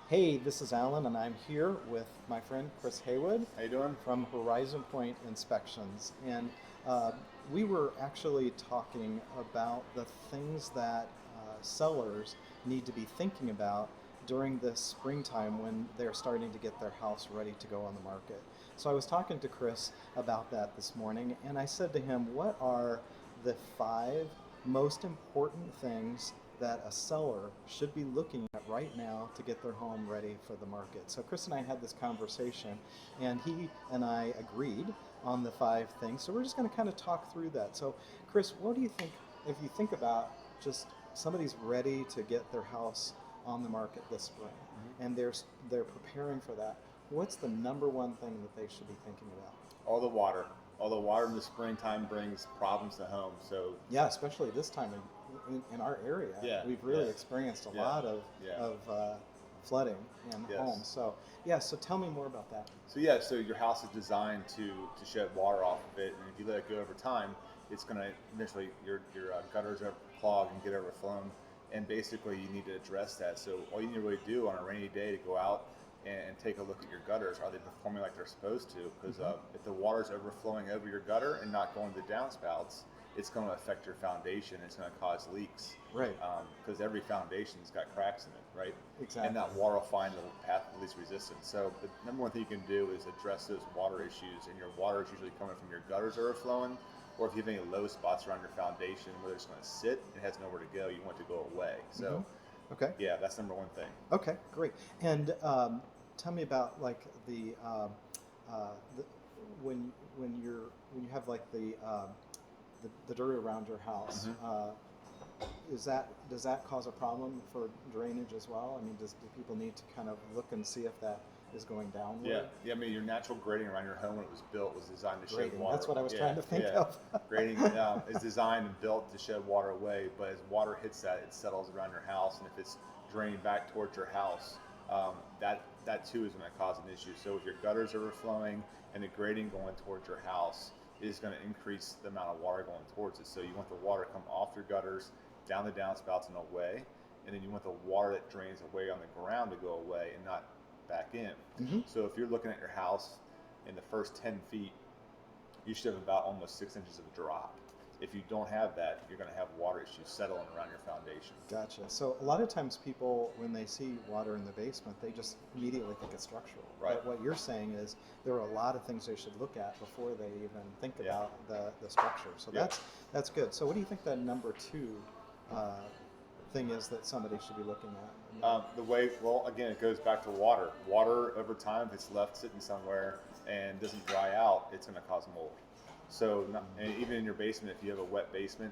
Hey, this is Alan, and I'm here with my friend Chris Haywood How you doing? from Horizon Point Inspections. And we were actually talking about the things that sellers need to be thinking about during this springtime when they're starting to get their house ready to go on the market. So I was talking to Chris about that this morning, and I said to him, what are the five most important things that a seller should be looking at right now to get their home ready for the market? So Chris and I had this conversation, and he and I agreed on the five things. So we're just going to kind of talk through that. So Chris, what do you think if you think about just somebody's ready to get their house on the market this spring, and they're preparing for that? What's the number one thing that they should be thinking about? All the water. All the water in the springtime brings problems to home. So Yeah, especially this time in our area, yeah, we've yeah, really experienced a yeah, lot yeah. of flooding in homes. Yes. So yeah, so tell me more about that. So your house is designed to shed water off of it, and if you let it go over time, it's going to eventually your gutters are clogged and get overflown, and basically you need to address that. So all you need to really do on a rainy day to go out and take a look at your gutters. Are they performing like they're supposed to? Because if the water's overflowing over your gutter and not going to the downspouts, it's going to affect your foundation. It's going to cause leaks Right. because every foundation's got cracks in it, right? And Exactly. that water will find the path of least resistance. So the number one thing you can do is address those water issues, and your water is usually coming from your gutters overflowing, or if you have any low spots around your foundation where it's going to sit and has nowhere to go, you want it to go away. Hmm. So Okay. yeah, that's number one thing. Okay. Great. And tell me about like the when you have like the dirt around your house. Hmm. Does that cause a problem for drainage as well? I mean, do people need to kind of look and see if that is going Yeah, downward? yeah. I mean, your natural grading around your home when it was built was designed to shed Grading. That's water. what I was trying Yeah, to think yeah. of. Grading is designed and built to shed water away, but as water hits that, it settles around your house, and if it's draining back towards your house, that too is going to cause an issue. So if your gutters are overflowing and the grading going towards your house is going to increase the amount of water going towards it. So you want the water to come off your gutters, down the downspouts and away, and then you want the water that drains away on the ground to go away and not back in. Hmm. So if you're looking at your house in the first 10 feet, you should have about almost 6 inches of drop. If you don't have that, you're going to have water issues settling around your foundation. Gotcha. So a lot of times people, when they see water in the basement, they just immediately think it's structural. Right. But what you're saying is there are a lot of things they should look at before they even think Yeah. about the structure. So Yep. that's good. So what do you think the number two uh, thing is that somebody should be looking at? The way, well, again, it goes back to water. Water over time, if it's left sitting somewhere and doesn't dry out, it's going to cause mold. So, and even in your basement, if you have a wet basement,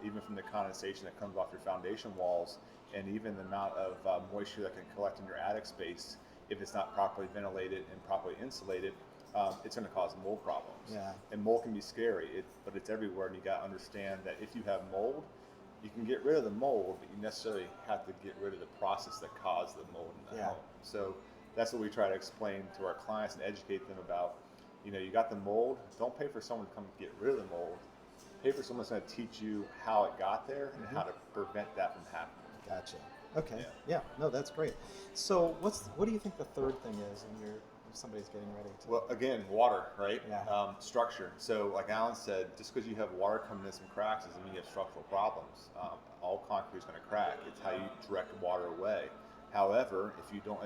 even from the condensation that comes off your foundation walls, and even the amount of moisture that can collect in your attic space, if it's not properly ventilated and properly insulated, it's going to cause mold problems. Yeah. And mold can be scary, but it's everywhere, and you got to understand that if you have mold, you can get rid of the mold, but you necessarily have to get rid of the process that caused the mold in the Yeah. home. So that's what we try to explain to our clients and educate them about. You got the mold. Don't pay for someone to come get rid of the mold. Pay for someone that's going to teach you how it got there and Hmm. how to prevent that from happening. Gotcha. Okay. Yeah. Yeah. No, that's great. So what do you think the third thing is in your if somebody's getting ready to? Well, again, water, right? Yeah. Structure. So, like Alan said, just because you have water coming in some cracks doesn't mean you have structural problems. All concrete is going to crack. It's how you direct water away. However, if you don't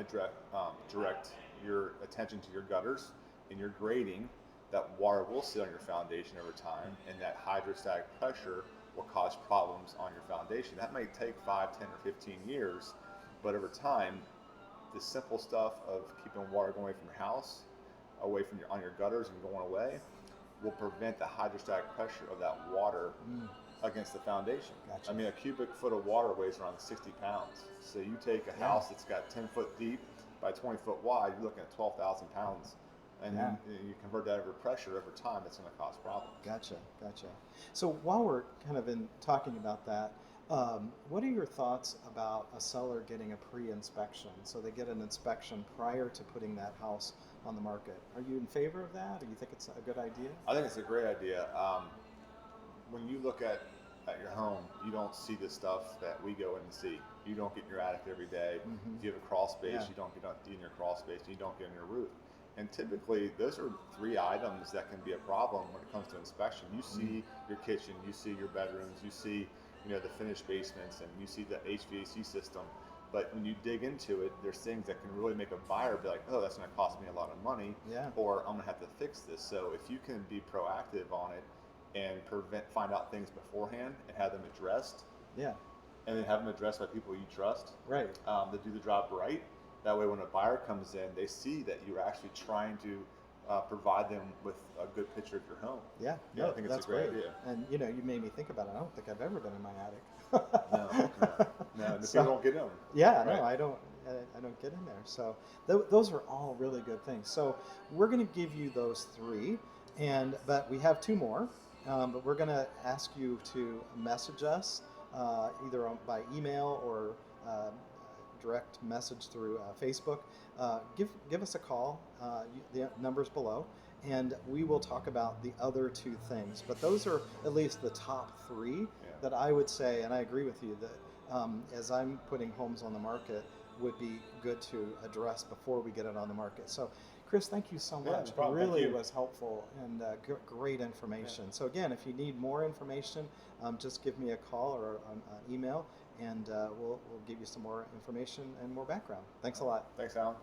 direct your attention to your gutters and your grading, that water will sit on your foundation over time, and that hydrostatic pressure will cause problems on your foundation. That may take 5, 10, or 15 years, but over time, the simple stuff of keeping water going away from your house, away from your on your gutters and going away, will prevent the hydrostatic pressure of that water Mm, against the foundation. I gotcha. mean, a cubic foot of water weighs around 60 pounds. So you take a Yeah. house that's got 10 foot deep by 20 foot wide, you're looking at 12,000 pounds. And Yeah. then you convert that over pressure over time, it's going to cause problems. Gotcha, gotcha. So while we're kind of in talking about that, what are your thoughts about a seller getting a pre-inspection? So they get an inspection prior to putting that house on the market. Are you in favor of that, or you think it's a good idea? I think it's a great idea. When you look at your home, you don't see the stuff that we go in and see. you don't get in your attic every day. Mhm. If you have a crawl space, Yeah. you don't get in your crawl space, and you don't get in your roof. And typically, those are three items that can be a problem when it comes to inspection. You see your kitchen, you see your bedrooms, you see, the finished basements, and you see the HVAC system. But when you dig into it, there's things that can really make a buyer be like, oh, that's going to cost me a lot of money, Yeah. or I'm going to have to fix this. So if you can be proactive on it and find out things beforehand and have them addressed, Yeah. and then have them addressed by people you trust, Right. that do the job right. That way, when a buyer comes in, they see that you're actually trying to provide them with a good picture of your home. Yeah. Yeah, No, I think it's that's a great great. idea. And you made me think about it. I don't think I've ever been in my attic. No, the So, people don't get them. yeah, Right. no, I don't. I don't get in there. So those are all really good things. So we're going to give you those three, but we have two more. But we're going to ask you to message us either by email or direct message through Facebook. Give us a call. The number's below, and we will talk about the other two things. But those are at least the top three Yeah. that I would say, and I agree with you that as I'm putting homes on the market, would be good to address before we get it on the market. So, Chris, thank you so Yeah, much. no problem. It really Thank you. was helpful and great information. So again, if you need more information, just give me a call or an email, and we'll give you some more information and more background. Thanks a lot. Thanks, Alan.